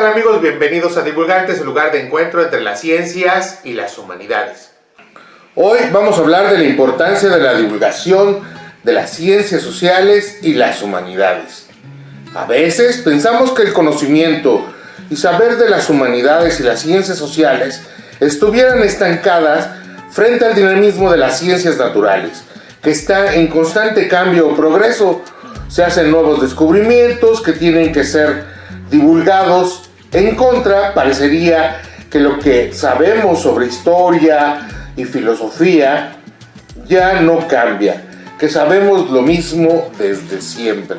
tal amigos? Bienvenidos a Divulgantes, el lugar de encuentro entre las ciencias y las humanidades. Hoy vamos a hablar de la importancia de la divulgación de las ciencias sociales y las humanidades. A veces pensamos que el conocimiento y saber de las humanidades y las ciencias sociales estuvieran estancadas frente al dinamismo de las ciencias naturales, que está en constante cambio o progreso. Se hacen nuevos descubrimientos que tienen que ser divulgados. En contra, parecería que lo que sabemos sobre historia y filosofía ya no cambia, que sabemos lo mismo desde siempre.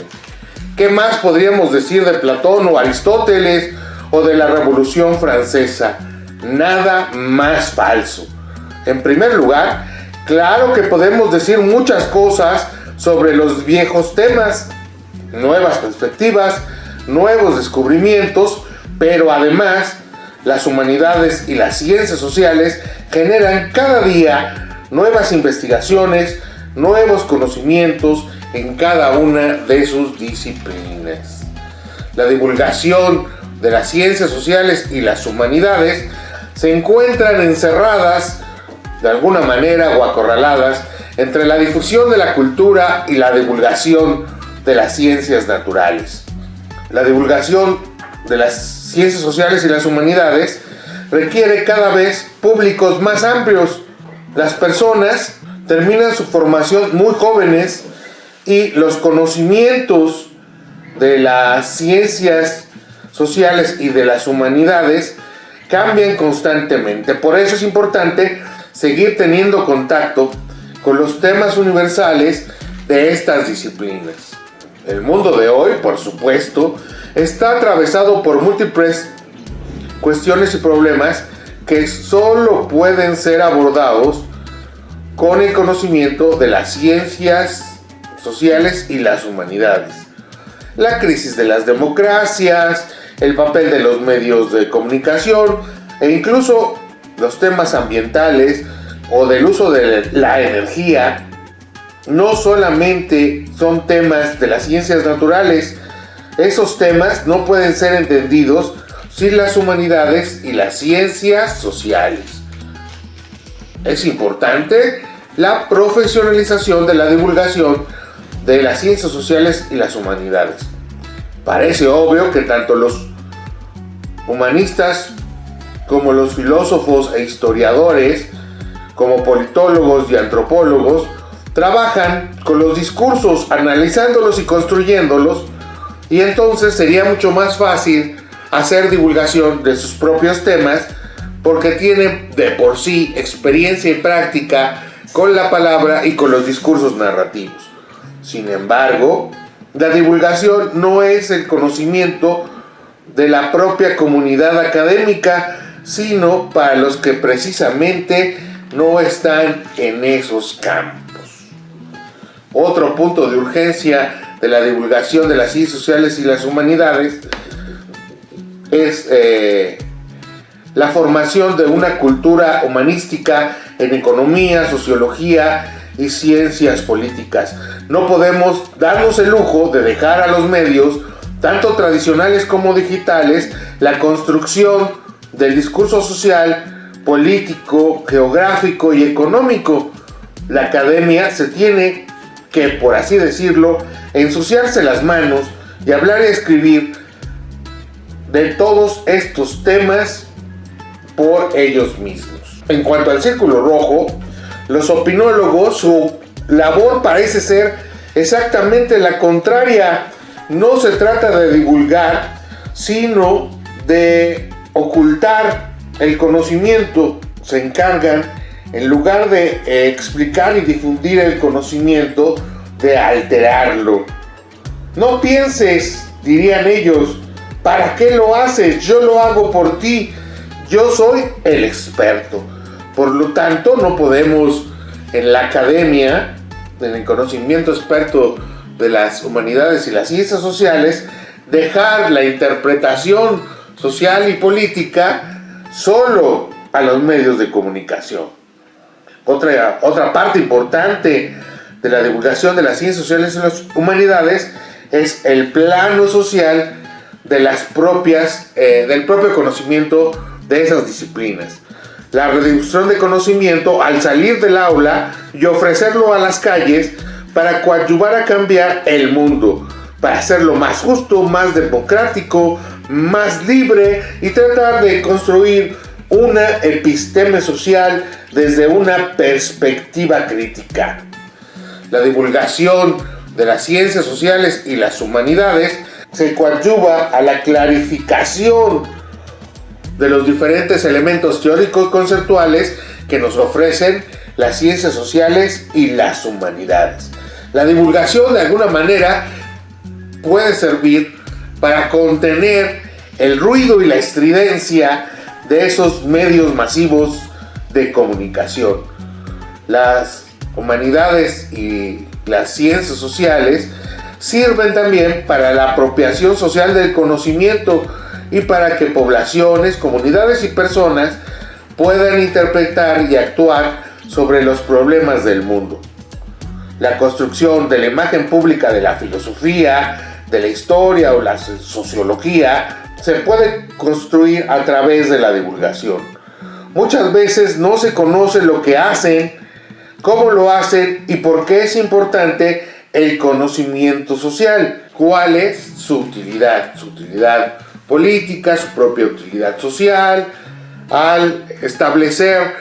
¿Qué más podríamos decir de Platón o Aristóteles o de la Revolución Francesa? Nada más falso. En primer lugar, claro que podemos decir muchas cosas sobre los viejos temas, nuevas perspectivas, nuevos descubrimientos, pero además las humanidades y las ciencias sociales generan cada día nuevas investigaciones, nuevos conocimientos en cada una de sus disciplinas. La divulgación de las ciencias sociales y las humanidades se encuentran encerradas, de alguna manera o acorraladas, entre la difusión de la cultura y la divulgación de las ciencias naturales. La divulgación de las ciencias sociales y las humanidades requiere cada vez públicos más amplios. Las personas terminan su formación muy jóvenes y los conocimientos de las ciencias sociales y de las humanidades cambian constantemente. Por eso es importante seguir teniendo contacto con los temas universales de estas disciplinas. El mundo de hoy, por supuesto, está atravesado por múltiples cuestiones y problemas que solo pueden ser abordados con el conocimiento de las ciencias sociales y las humanidades. La crisis de las democracias, el papel de los medios de comunicación e incluso los temas ambientales o del uso de la energía no solamente son temas de las ciencias naturales. Esos temas no pueden ser entendidos sin las humanidades y las ciencias sociales. Es importante la profesionalización de la divulgación de las ciencias sociales y las humanidades. Parece obvio que tanto los humanistas como los filósofos e historiadores, como politólogos y antropólogos, trabajan con los discursos, analizándolos y construyéndolos, y entonces sería mucho más fácil hacer divulgación de sus propios temas porque tienen de por sí experiencia y práctica con la palabra y con los discursos narrativos. Sin embargo, la divulgación no es el conocimiento de la propia comunidad académica, sino para los que precisamente no están en esos campos. Otro punto de urgencia de la divulgación de las ciencias sociales y las humanidades es la formación de una cultura humanística en economía, sociología y ciencias políticas. No podemos darnos el lujo de dejar a los medios, tanto tradicionales como digitales, la construcción del discurso social, político, geográfico y económico. La academia se tiene que, por así decirlo, ensuciarse las manos y hablar y escribir de todos estos temas por ellos mismos. En cuanto al círculo rojo, los opinólogos, su labor parece ser exactamente la contraria. No se trata de divulgar, sino de ocultar el conocimiento. Se encargan, en lugar de explicar y difundir el conocimiento, de alterarlo. No pienses, dirían ellos, ¿para qué lo haces? Yo lo hago por ti. Yo soy el experto. Por lo tanto, no podemos en la academia, en el conocimiento experto de las humanidades y las ciencias sociales, dejar la interpretación social y política solo a los medios de comunicación. Otra parte importante de la divulgación de las ciencias sociales y las humanidades es el plano social del propio conocimiento de esas disciplinas. La redistribución de conocimiento al salir del aula y ofrecerlo a las calles para coadyuvar a cambiar el mundo, para hacerlo más justo, más democrático, más libre y tratar de construir una episteme social desde una perspectiva crítica. La divulgación de las ciencias sociales y las humanidades se coadyuva a la clarificación de los diferentes elementos teóricos conceptuales que nos ofrecen las ciencias sociales y las humanidades. La divulgación, de alguna manera, puede servir para contener el ruido y la estridencia de esos medios masivos de comunicación. Las humanidades y las ciencias sociales sirven también para la apropiación social del conocimiento y para que poblaciones, comunidades y personas puedan interpretar y actuar sobre los problemas del mundo. La construcción de la imagen pública de la filosofía, de la historia o la sociología se puede construir a través de la divulgación. Muchas veces no se conoce lo que hacen, cómo lo hacen y por qué es importante el conocimiento social. ¿Cuál es su utilidad? Su utilidad política, su propia utilidad social, al establecer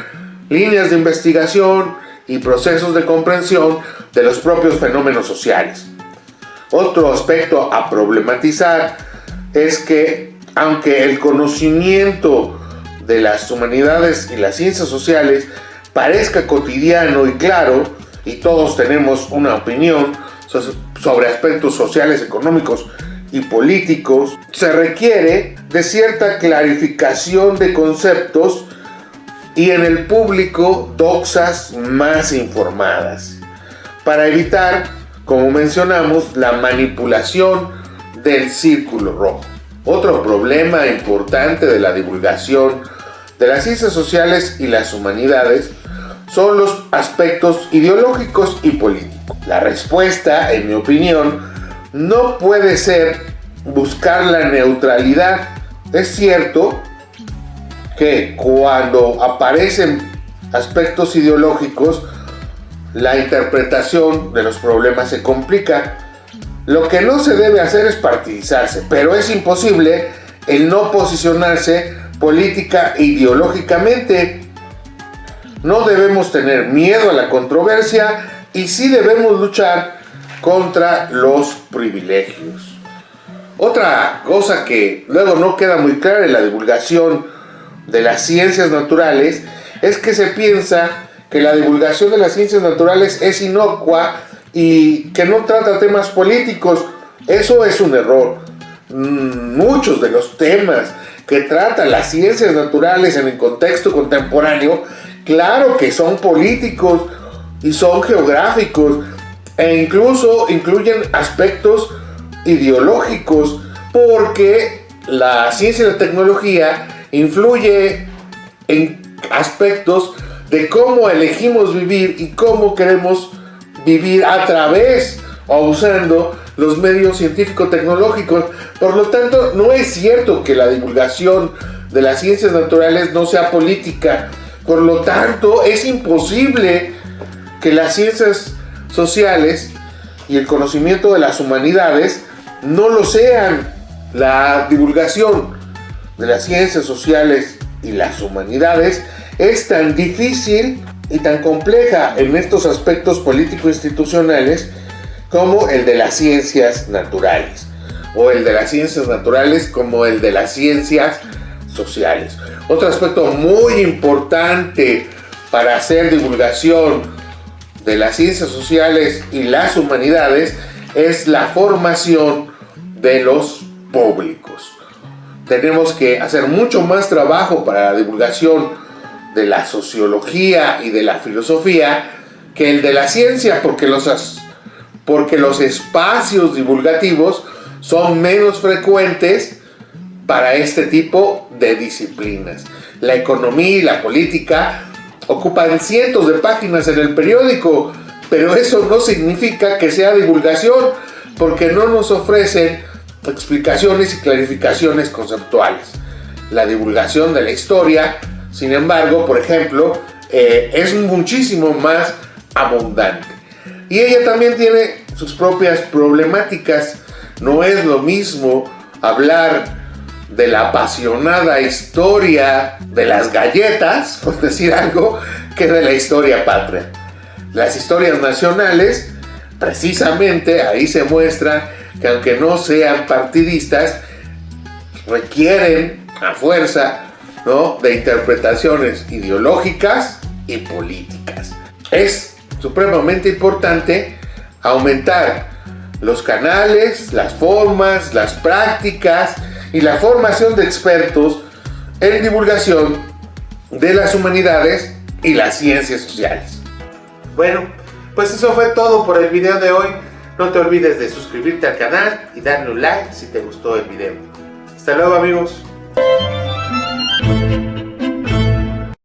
líneas de investigación y procesos de comprensión de los propios fenómenos sociales. Otro aspecto a problematizar es que, aunque el conocimiento de las humanidades y las ciencias sociales parezca cotidiano y claro, y todos tenemos una opinión sobre aspectos sociales, económicos y políticos, se requiere de cierta clarificación de conceptos y en el público doxas más informadas, para evitar, como mencionamos, la manipulación del círculo rojo. Otro problema importante de la divulgación de las ciencias sociales y las humanidades son los aspectos ideológicos y políticos. La respuesta, en mi opinión, no puede ser buscar la neutralidad. Es cierto que cuando aparecen aspectos ideológicos, la interpretación de los problemas se complica. Lo que no se debe hacer es partidizarse, pero es imposible el no posicionarse política e ideológicamente. No debemos tener miedo a la controversia y sí debemos luchar contra los privilegios. Otra cosa que luego no queda muy clara en la divulgación de las ciencias naturales es que se piensa que la divulgación de las ciencias naturales es inocua y que no trata temas políticos. Eso es un error. Muchos de los temas que tratan las ciencias naturales en el contexto contemporáneo, claro que son políticos y son geográficos e incluso incluyen aspectos ideológicos, porque la ciencia y la tecnología influye en aspectos de cómo elegimos vivir y cómo queremos vivir a través o usando los medios científico-tecnológicos. Por lo tanto, no es cierto que la divulgación de las ciencias naturales no sea política. Por lo tanto, es imposible que las ciencias sociales y el conocimiento de las humanidades no lo sean. La divulgación de las ciencias sociales y las humanidades es tan difícil y tan compleja en estos aspectos político-institucionales como el de las ciencias naturales, o el de las ciencias naturales como el de las ciencias sociales. Otro aspecto muy importante para hacer divulgación de las ciencias sociales y las humanidades es la formación de los públicos. Tenemos que hacer mucho más trabajo para la divulgación de la sociología y de la filosofía que el de la ciencia, porque los espacios divulgativos son menos frecuentes para este tipo de disciplinas. La economía y la política ocupan cientos de páginas en el periódico, pero eso no significa que sea divulgación, porque no nos ofrecen explicaciones y clarificaciones conceptuales. La divulgación de la historia, sin embargo, por ejemplo, es muchísimo más abundante. Y ella también tiene sus propias problemáticas. No es lo mismo hablar de la apasionada historia de las galletas, por decir algo, que de la historia patria. Las historias nacionales, precisamente ahí se muestra que aunque no sean partidistas, requieren a fuerza, ¿no?, de interpretaciones ideológicas y políticas. Es supremamente importante aumentar los canales, las formas, las prácticas y la formación de expertos en divulgación de las humanidades y las ciencias sociales. Bueno, pues eso fue todo por el video de hoy. No te olvides de suscribirte al canal y darle un like si te gustó el video. Hasta luego, amigos.